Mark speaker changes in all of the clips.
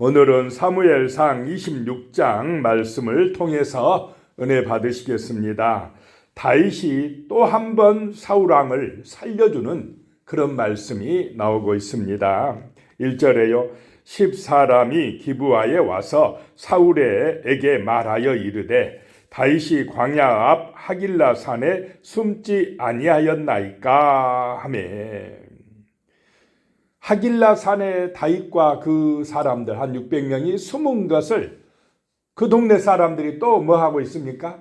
Speaker 1: 오늘은 사무엘상 26장 말씀을 통해서 은혜 받으시겠습니다. 다윗이 또 한 번 사울 왕을 살려주는 그런 말씀이 나오고 있습니다. 1절에요. 10사람이 기브아에 와서 사울에게 말하여 이르되 다윗이 광야 앞 하길라 산에 숨지 아니하였나이까 하매. 하길라 산에 다윗과 그 사람들 한 600명이 숨은 것을 그 동네 사람들이 또 뭐 하고 있습니까?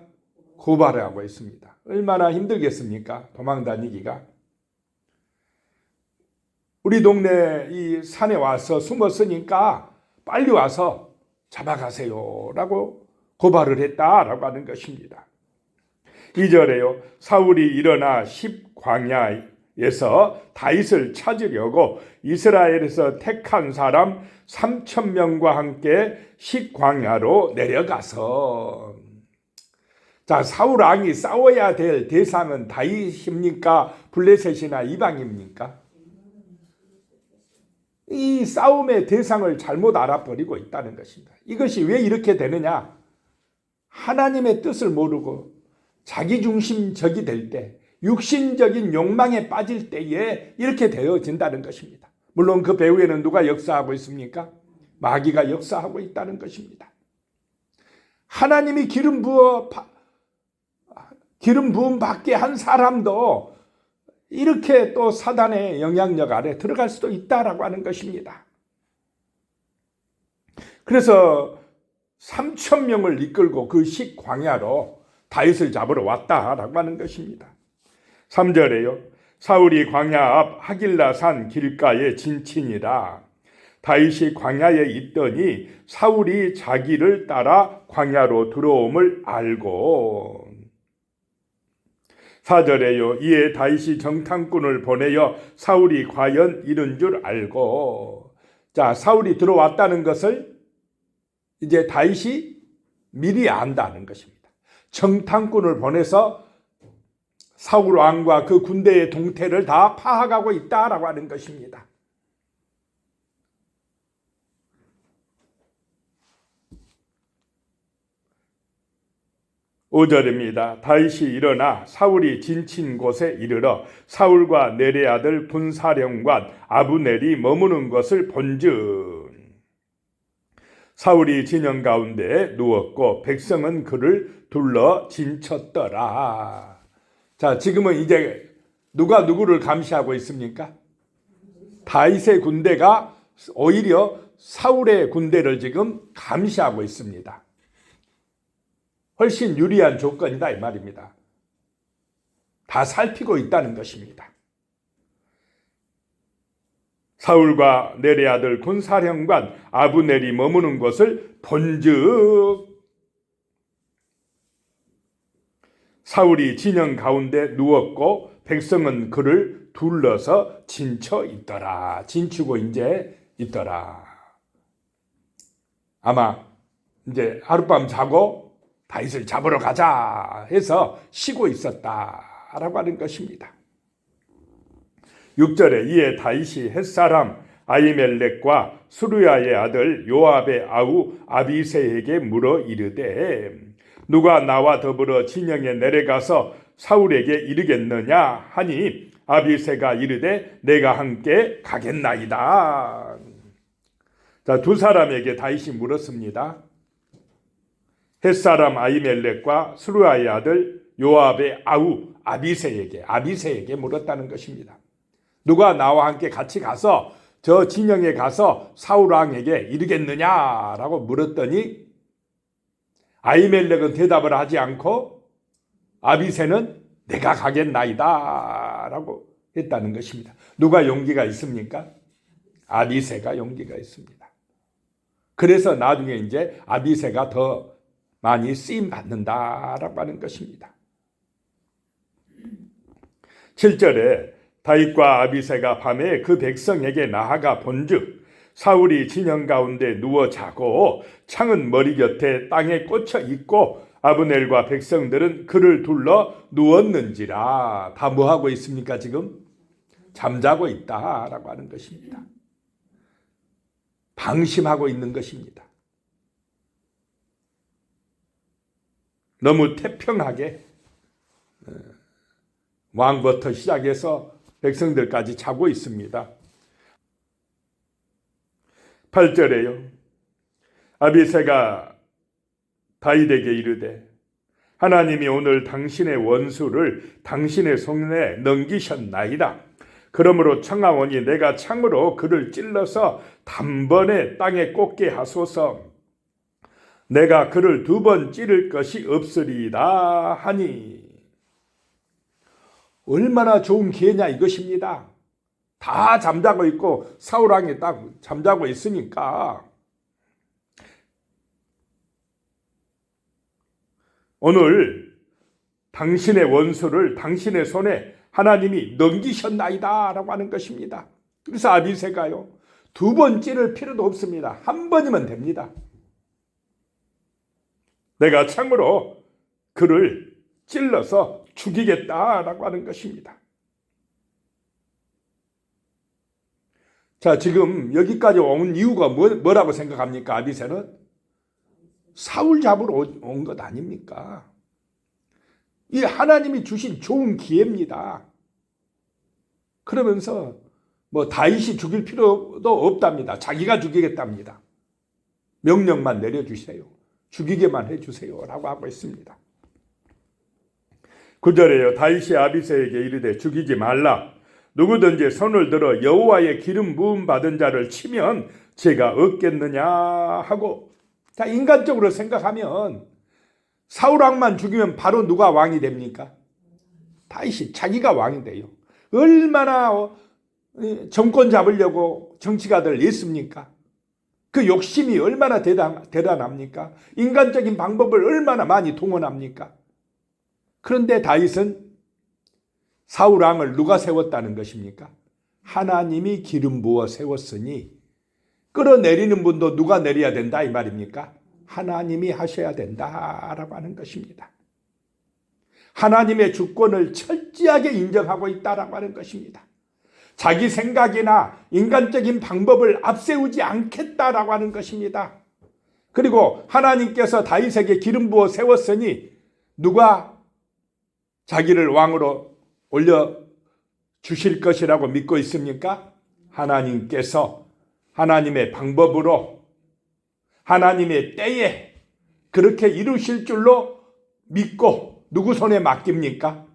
Speaker 1: 고발을 하고 있습니다. 얼마나 힘들겠습니까? 도망 다니기가. 우리 동네 이 산에 와서 숨었으니까 빨리 와서 잡아가세요 라고 고발을 했다라고 하는 것입니다. 2절에요. 사울이 일어나 10광야에서 다윗을 찾으려고 이스라엘에서 택한 사람 3,000명과 함께 10광야로 내려가서, 자, 사울 왕이 싸워야 될 대상은 다윗입니까? 블레셋이나 이방입니까? 이 싸움의 대상을 잘못 알아버리고 있다는 것입니다. 이것이 왜 이렇게 되느냐? 하나님의 뜻을 모르고 자기중심적이 될 때, 육신적인 욕망에 빠질 때에 이렇게 되어진다는 것입니다. 물론 그 배후에는 누가 역사하고 있습니까? 마귀가 역사하고 있다는 것입니다. 하나님이 기름 부음 받게 한 사람도 이렇게 또 사단의 영향력 아래 들어갈 수도 있다라고 하는 것입니다. 그래서 3,000명을 이끌고 그 식광야로 다윗을 잡으러 왔다라고 하는 것입니다. 3절에요. 사울이 광야 앞 하길라 산 길가에 진친이라. 다윗이 광야에 있더니 사울이 자기를 따라 광야로 들어옴을 알고. 4절에요. 이에 다윗이 정탐꾼을 보내어 사울이 과연 이른 줄 알고. 자, 사울이 들어왔다는 것을 이제 다윗이 미리 안다는 것입니다. 정탐꾼을 보내서 사울 왕과 그 군대의 동태를 다 파악하고 있다라고 하는 것입니다. (5절입니다) 다윗이 일어나 사울이 진친 곳에 이르러 사울과 넬의 아들 군사령관 아브넬이 머무는 것을 본즉 사울이 진영 가운데 누웠고 백성은 그를 둘러 진쳤더라. 자, 지금은 이제 누가 누구를 감시하고 있습니까? 다윗의 군대가 오히려 사울의 군대를 지금 감시하고 있습니다. 훨씬 유리한 조건이다 이 말입니다. 다 살피고 있다는 것입니다. 사울과 넬의 아들 군사령관 아브넬이 머무는 곳을 본즉 사울이 진영 가운데 누웠고 백성은 그를 둘러서 진쳐 있더라. 진치고 이제 있더라. 아마 이제 하룻밤 자고 다윗을 잡으러 가자 해서 쉬고 있었다라고 하는 것입니다. 6절에 이에 다윗이 햇사람 아히멜렉과 수루야의 아들 요압의 아우 아비새에게 물어 이르되 누가 나와 더불어 진영에 내려가서 사울에게 이르겠느냐 하니 아비새가 이르되 내가 함께 가겠나이다. 자, 두 사람에게 다윗이 물었습니다. 햇사람 아히멜렉과 수루야의 아들 요압의 아우 아비새에게 물었다는 것입니다. 누가 나와 함께 같이 가서 저 진영에 가서 사울 왕에게 이르겠느냐라고 물었더니 아히멜렉은 대답을 하지 않고 아비새는 내가 가겠나이다 라고 했다는 것입니다. 누가 용기가 있습니까? 아비새가 용기가 있습니다. 그래서 나중에 이제 아비새가 더 많이 쓰임 받는다라고 하는 것입니다. 7절에 다윗과 아비새가 밤에 그 백성에게 나아가 본즉 사울이 진영 가운데 누워 자고 창은 머리 곁에 땅에 꽂혀 있고 아브넬과 백성들은 그를 둘러 누웠는지라. 다 뭐하고 있습니까? 지금 잠자고 있다라고 하는 것입니다. 방심하고 있는 것입니다. 너무 태평하게 왕부터 시작해서 백성들까지 자고 있습니다. 8절에요. 아비새가 다윗에게 이르되 하나님이 오늘 당신의 원수를 당신의 손에 넘기셨나이다. 그러므로 청하오니 내가 창으로 그를 찔러서 단번에 땅에 꽂게 하소서. 내가 그를 2번 찌를 것이 없으리이다 하니. 얼마나 좋은 기회냐 이것입니다. 다 잠자고 있고 사울왕이 딱 잠자고 있으니까 오늘 당신의 원수를 당신의 손에 하나님이 넘기셨나이다 라고 하는 것입니다. 그래서 아비새가요 2번 찌를 필요도 없습니다. 1번이면 됩니다. 내가 창으로 그를 찔러서 죽이겠다라고 하는 것입니다. 자, 지금 여기까지 온 이유가 뭐라고 생각합니까? 아비새는 사울 잡으러 온 것 아닙니까? 이 하나님이 주신 좋은 기회입니다. 그러면서 다윗이 죽일 필요도 없답니다. 자기가 죽이겠답니다. 명령만 내려주세요. 죽이게만 해주세요 라고 하고 있습니다. 9절에요. 다윗이 아비새에게 이르되 죽이지 말라. 누구든지 손을 들어 여호와의 기름 부음 받은 자를 치면 죄가 없겠느냐 하고. 자, 인간적으로 생각하면 사울왕만 죽이면 바로 누가 왕이 됩니까? 다윗이 자기가 왕이 돼요. 얼마나 정권 잡으려고 정치가들 했습니까? 그 욕심이 얼마나 대단합니까? 인간적인 방법을 얼마나 많이 동원합니까? 그런데 다윗은 사울왕을 누가 세웠다는 것입니까? 하나님이 기름 부어 세웠으니 끌어내리는 분도 누가 내려야 된다 이 말입니까? 하나님이 하셔야 된다라고 하는 것입니다. 하나님의 주권을 철저하게 인정하고 있다라고 하는 것입니다. 자기 생각이나 인간적인 방법을 앞세우지 않겠다라고 하는 것입니다. 그리고 하나님께서 다윗에게 기름 부어 세웠으니 누가 자기를 왕으로 올려 주실 것이라고 믿고 있습니까? 하나님께서 하나님의 방법으로 하나님의 때에 그렇게 이루실 줄로 믿고 누구 손에 맡깁니까?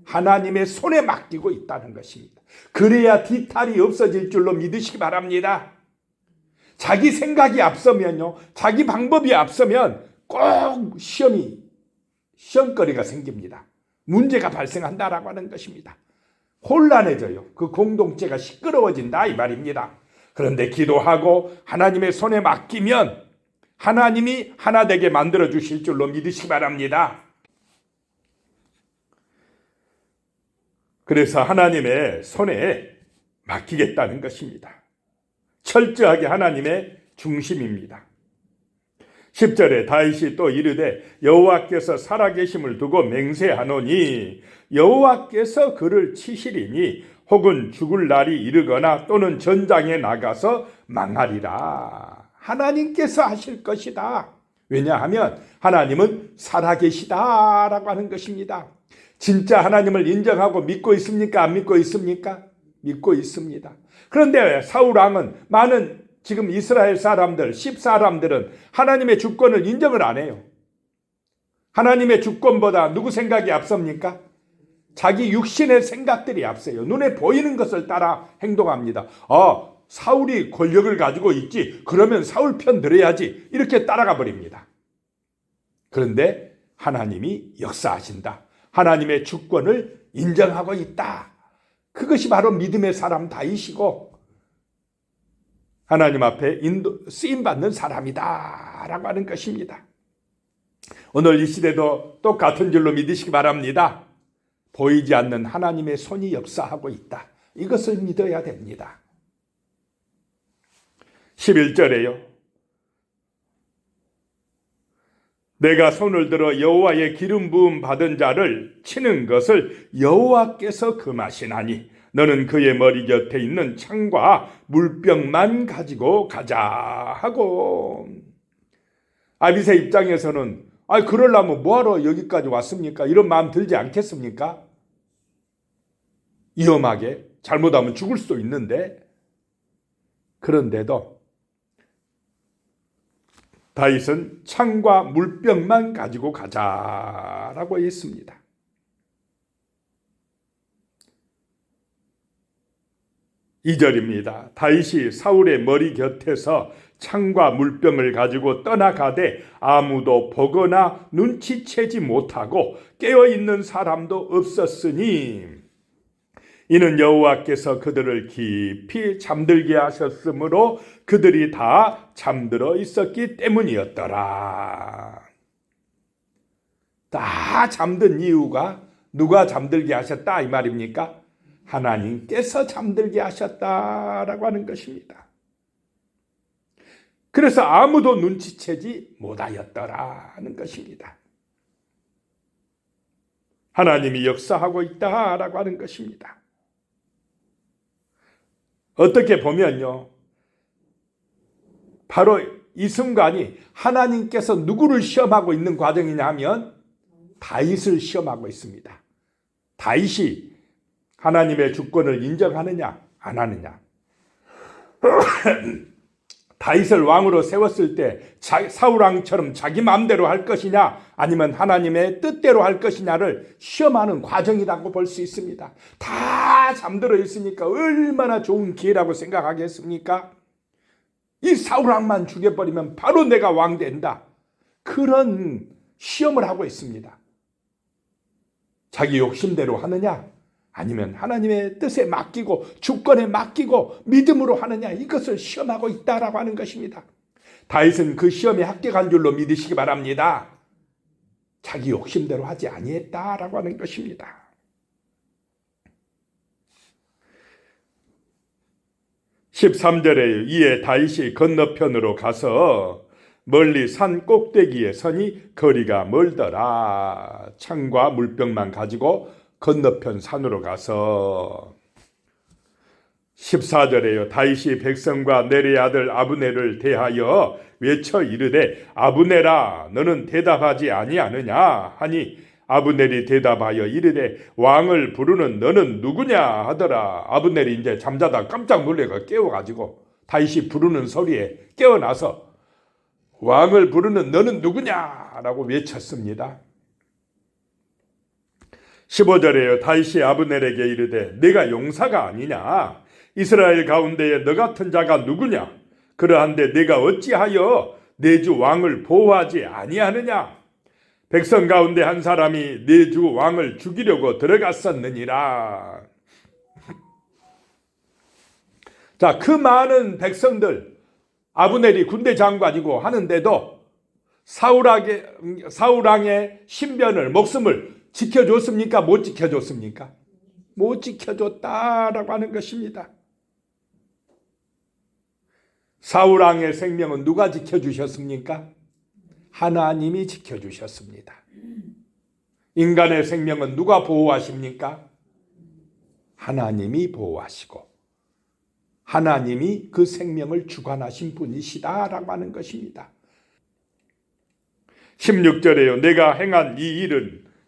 Speaker 1: 하나님의 손에 맡기고 있다는 것입니다. 그래야 뒤탈이 없어질 줄로 믿으시기 바랍니다. 자기 생각이 앞서면요, 자기 방법이 앞서면 꼭 시험거리가 생깁니다. 문제가 발생한다라고 하는 것입니다. 혼란해져요. 그 공동체가 시끄러워진다 이 말입니다. 그런데 기도하고 하나님의 손에 맡기면 하나님이 하나 되게 만들어 주실 줄로 믿으시기 바랍니다. 그래서 하나님의 손에 맡기겠다는 것입니다. 철저하게 하나님의 중심입니다. 10절에 다윗이 또 이르되 여호와께서 살아계심을 두고 맹세하노니 여호와께서 그를 치시리니 혹은 죽을 날이 이르거나 또는 전장에 나가서 망하리라. 하나님께서 하실 것이다. 왜냐하면 하나님은 살아계시다라고 하는 것입니다. 진짜 하나님을 인정하고 믿고 있습니까? 안 믿고 있습니까? 믿고 있습니다. 그런데 사울왕은 많은 지금 이스라엘 사람들, 10사람들은 하나님의 주권을 인정을 안 해요. 하나님의 주권보다 누구 생각이 앞섭니까? 자기 육신의 생각들이 앞서요. 눈에 보이는 것을 따라 행동합니다. 사울이 권력을 가지고 있지. 그러면 사울 편 들어야지. 이렇게 따라가 버립니다. 그런데 하나님이 역사하신다. 하나님의 주권을 인정하고 있다. 그것이 바로 믿음의 사람 다윗이고 하나님 앞에 쓰임받는 사람이다 라고 하는 것입니다. 오늘 이 시대도 똑같은 줄로 믿으시기 바랍니다. 보이지 않는 하나님의 손이 역사하고 있다. 이것을 믿어야 됩니다. 11절에요. 내가 손을 들어 여호와의 기름 부음 받은 자를 치는 것을 여호와께서 금하시나니 너는 그의 머리 곁에 있는 창과 물병만 가지고 가자 하고. 아비새 입장에서는 그러려면 뭐하러 여기까지 왔습니까? 이런 마음 들지 않겠습니까? 위험하게 잘못하면 죽을 수도 있는데. 그런데도 다윗은 창과 물병만 가지고 가자라고 했습니다. 2절입니다. 다윗이 사울의 머리 곁에서 창과 물병을 가지고 떠나가되 아무도 보거나 눈치채지 못하고 깨어있는 사람도 없었으니 이는 여호와께서 그들을 깊이 잠들게 하셨으므로 그들이 다 잠들어 있었기 때문이었더라. 다 잠든 이유가 누가 잠들게 하셨다 이 말입니까? 하나님께서 잠들게 하셨다라고 하는 것입니다. 그래서 아무도 눈치채지 못하였더라 하는 것입니다. 하나님이 역사하고 있다라고 하는 것입니다. 어떻게 보면요, 바로 이 순간이 하나님께서 누구를 시험하고 있는 과정이냐 하면 다윗을 시험하고 있습니다. 다윗이 하나님의 주권을 인정하느냐 안 하느냐. 다윗을 왕으로 세웠을 때 사울 왕처럼 자기 마음대로 할 것이냐 아니면 하나님의 뜻대로 할 것이냐를 시험하는 과정이라고 볼 수 있습니다. 다 잠들어 있으니까 얼마나 좋은 기회라고 생각하겠습니까? 이 사울 왕만 죽여버리면 바로 내가 왕 된다. 그런 시험을 하고 있습니다. 자기 욕심대로 하느냐 아니면 하나님의 뜻에 맡기고 주권에 맡기고 믿음으로 하느냐, 이것을 시험하고 있다라고 하는 것입니다. 다윗은 그 시험에 합격한 줄로 믿으시기 바랍니다. 자기 욕심대로 하지 아니했다라고 하는 것입니다. (13절에) 이에 다윗이 건너편으로 가서 멀리 산 꼭대기에 서니 거리가 멀더라. 창과 물병만 가지고 건너편 산으로 가서. 14절에요. 다윗이 백성과 내레의 아들 아브넬을 대하여 외쳐 이르되 아브넬아 너는 대답하지 아니하느냐 하니 아브넬이 대답하여 이르되 왕을 부르는 너는 누구냐 하더라. 아브넬이 이제 잠자다 깜짝 놀래가 깨워가지고 다윗이 부르는 소리에 깨어나서 왕을 부르는 너는 누구냐라고 외쳤습니다. 15절에요. 다윗이 아브넬에게 이르되 내가 용사가 아니냐? 이스라엘 가운데에 너 같은 자가 누구냐? 그러한데 내가 어찌하여 내 주 왕을 보호하지 아니하느냐? 백성 가운데 한 사람이 내 주 왕을 죽이려고 들어갔었느니라. 자, 그 많은 백성들, 아브넬이 군대 장관이고 하는데도 사울왕의 신변을, 목숨을 지켜줬습니까? 못 지켜줬습니까? 못 지켜줬다라고 하는 것입니다. 사울왕의 생명은 누가 지켜주셨습니까? 하나님이 지켜주셨습니다. 인간의 생명은 누가 보호하십니까? 하나님이 보호하시고 하나님이 그 생명을 주관하신 분이시다라고 하는 것입니다. 16절에요. 내가 행한 이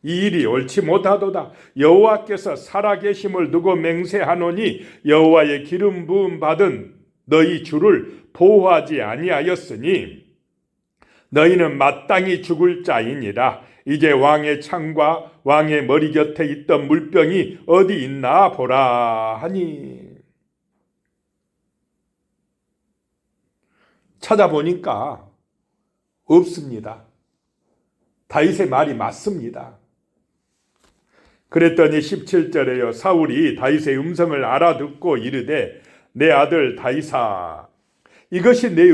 Speaker 1: 일이 옳지 못하도다. 여호와께서 살아계심을 두고 맹세하노니 여호와의 기름 부음 받은 너희 주를 보호하지 아니하였으니 너희는 마땅히 죽을 자이니라. 이제 왕의 창과 왕의 머리 곁에 있던 물병이 어디 있나 보라 하니. 찾아보니까 없습니다. 다윗의 말이 맞습니다. 그랬더니 17절에요. 사울이 다윗의 음성을 알아듣고 이르되 내 아들 다윗아 이것이 내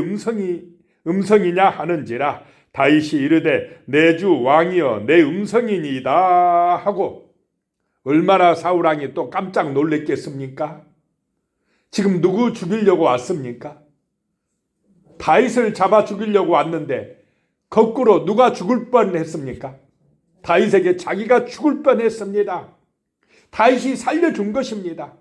Speaker 1: 음성이냐 하는지라. 다윗이 이르되 내 주 왕이여 내 음성이니이다 하고. 얼마나 사울왕이 또 깜짝 놀랬겠습니까? 지금 누구 죽이려고 왔습니까? 다윗을 잡아 죽이려고 왔는데 거꾸로 누가 죽을 뻔했습니까? 다윗에게 자기가 죽을 뻔했습니다. 다윗이 살려준 것입니다.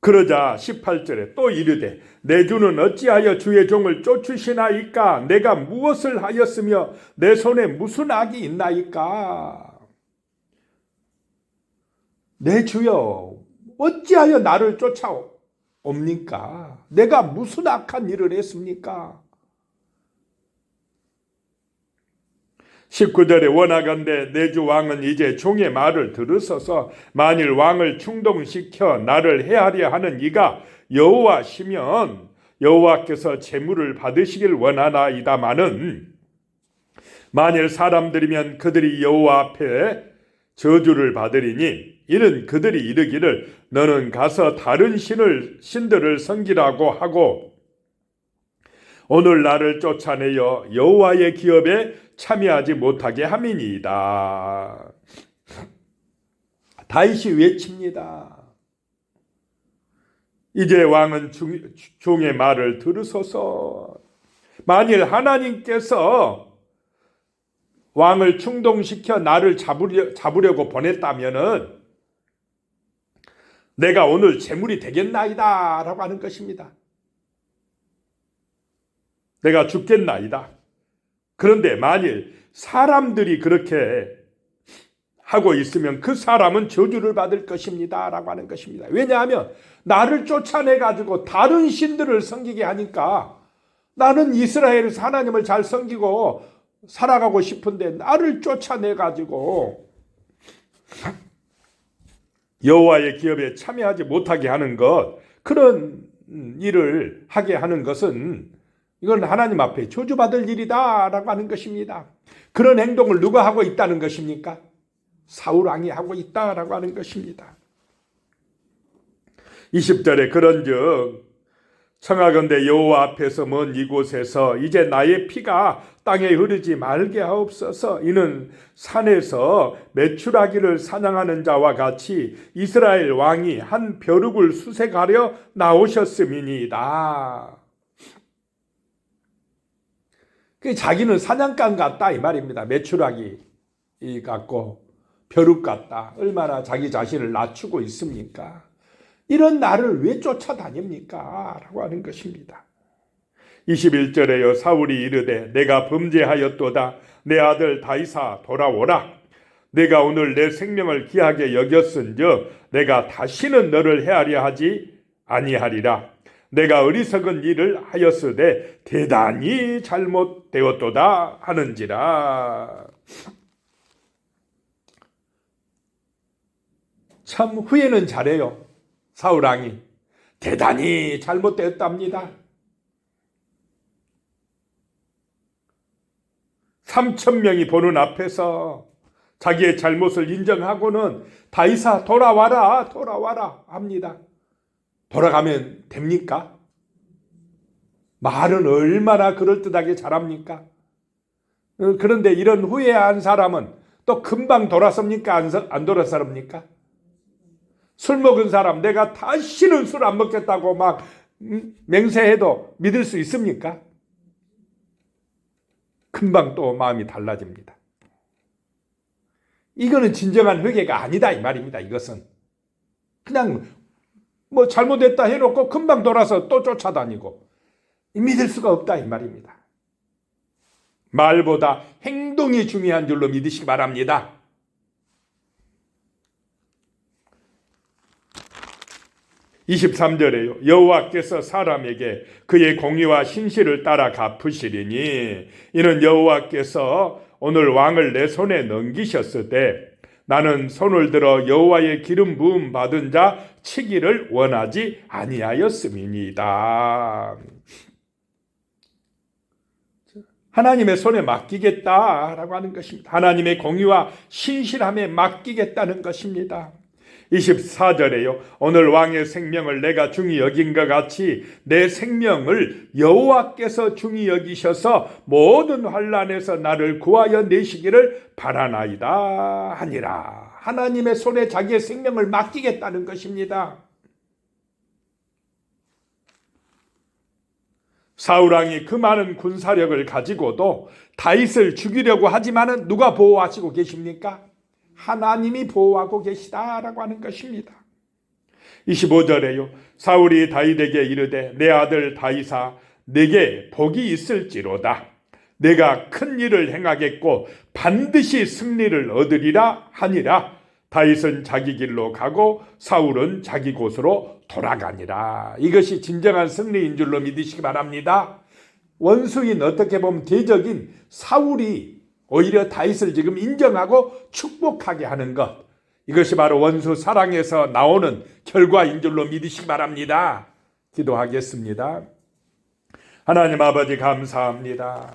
Speaker 1: 그러자 18절에 또 이르되 내 주는 어찌하여 주의 종을 쫓으시나이까? 내가 무엇을 하였으며 내 손에 무슨 악이 있나이까? 내 주여 어찌하여 나를 쫓아옵니까? 내가 무슨 악한 일을 했습니까? 19절에 원하건대 내 주 왕은 이제 종의 말을 들으소서. 만일 왕을 충동시켜 나를 해하려 하는 이가 여호와시면 여호와께서 재물을 받으시길 원하나이다마는 만일 사람들이면 그들이 여호와 앞에 저주를 받으리니 이는 그들이 이르기를 너는 가서 다른 신들을 섬기라고 하고 오늘 나를 쫓아내어 여호와의 기업에 참여하지 못하게 함이니이다. 다윗이 외칩니다. 이제 왕은 종의 말을 들으소서. 만일 하나님께서 왕을 충동시켜 나를 잡으려고 보냈다면은 내가 오늘 재물이 되겠나이다 라고 하는 것입니다. 내가 죽겠나이다. 그런데 만일 사람들이 그렇게 하고 있으면 그 사람은 저주를 받을 것입니다 라고 하는 것입니다. 왜냐하면 나를 쫓아내가지고 다른 신들을 섬기게 하니까 나는 이스라엘에서 하나님을 잘 섬기고 살아가고 싶은데 나를 쫓아내가지고 여호와의 기업에 참여하지 못하게 하는 것, 그런 일을 하게 하는 것은 이건 하나님 앞에 저주받을 일이다 라고 하는 것입니다. 그런 행동을 누가 하고 있다는 것입니까? 사울 왕이 하고 있다라고 하는 것입니다. 20절에 그런즉 청하건대 여호와 앞에서 먼 이곳에서 이제 나의 피가 땅에 흐르지 말게 하옵소서. 이는 산에서 메추라기를 사냥하는 자와 같이 이스라엘 왕이 한 벼룩을 수색하려 나오셨음이니이다. 자기는 사냥감 같다 이 말입니다. 메추라기 같고 벼룩 같다. 얼마나 자기 자신을 낮추고 있습니까? 이런 나를 왜 쫓아다닙니까? 라고 하는 것입니다. 21절에요. 사울이 이르되 내가 범죄하였도다. 내 아들 다윗아 돌아오라. 내가 오늘 내 생명을 귀하게 여겼은즉 내가 다시는 너를 해하려 하지 아니하리라. 내가 어리석은 일을 하였으되 대단히 잘못되었도다 하는지라. 참 후회는 잘해요. 사울왕이 대단히 잘못되었답니다. 3,000명이 보는 앞에서 자기의 잘못을 인정하고는 다윗아 돌아와라 합니다. 돌아가면 됩니까? 말은 얼마나 그럴듯하게 잘합니까? 그런데 이런 후회한 사람은 또 금방 돌아섭니까? 안 돌아섭니까? 술 먹은 사람 내가 다시는 술 안 먹겠다고 막 맹세해도 믿을 수 있습니까? 금방 또 마음이 달라집니다. 이거는 진정한 회개가 아니다 이 말입니다. 이것은 그냥 뭐 잘못했다 해놓고 금방 돌아서 또 쫓아다니고 믿을 수가 없다 이 말입니다. 말보다 행동이 중요한 줄로 믿으시기 바랍니다. 23절에요. 여호와께서 사람에게 그의 공의와 신실을 따라 갚으시리니 이는 여호와께서 오늘 왕을 내 손에 넘기셨을 때 나는 손을 들어 여호와의 기름 부음 받은 자 치기를 원하지 아니하였음이니이다. 하나님의 손에 맡기겠다라고 하는 것입니다. 하나님의 공의와 신실함에 맡기겠다는 것입니다. 24절에요. 오늘 왕의 생명을 내가 중히 여긴 것 같이 내 생명을 여호와께서 중히 여기셔서 모든 환난에서 나를 구하여 내시기를 바라나이다 하니라. 하나님의 손에 자기의 생명을 맡기겠다는 것입니다. 사울왕이 그 많은 군사력을 가지고도 다윗을 죽이려고 하지만은 누가 보호하시고 계십니까? 하나님이 보호하고 계시다라고 하는 것입니다. 25절에요. 사울이 다윗에게 이르되 내 아들 다윗아 내게 복이 있을지로다. 내가 큰 일을 행하겠고 반드시 승리를 얻으리라 하니라. 다윗은 자기 길로 가고 사울은 자기 곳으로 돌아가니라. 이것이 진정한 승리인 줄로 믿으시기 바랍니다. 원수인 어떻게 보면 대적인 사울이 오히려 다윗을 지금 인정하고 축복하게 하는 것, 이것이 바로 원수 사랑에서 나오는 결과인 줄로 믿으시기 바랍니다. 기도하겠습니다. 하나님 아버지 감사합니다.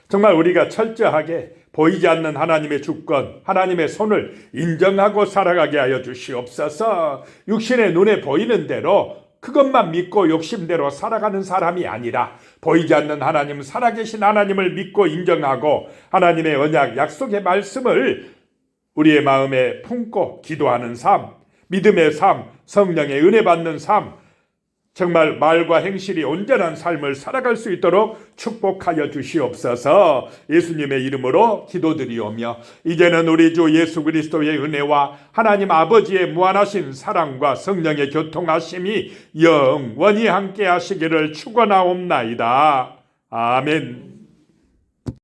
Speaker 1: 정말 우리가 철저하게 보이지 않는 하나님의 주권, 하나님의 손을 인정하고 살아가게 하여 주시옵소서. 육신의 눈에 보이는 대로 그것만 믿고 욕심대로 살아가는 사람이 아니라 보이지 않는 하나님, 살아계신 하나님을 믿고 인정하고 하나님의 언약, 약속의 말씀을 우리의 마음에 품고 기도하는 삶, 믿음의 삶, 성령의 은혜 받는 삶, 정말 말과 행실이 온전한 삶을 살아갈 수 있도록 축복하여 주시옵소서. 예수님의 이름으로 기도드리오며 이제는 우리 주 예수 그리스도의 은혜와 하나님 아버지의 무한하신 사랑과 성령의 교통하심이 영원히 함께 하시기를 축원하옵나이다. 아멘.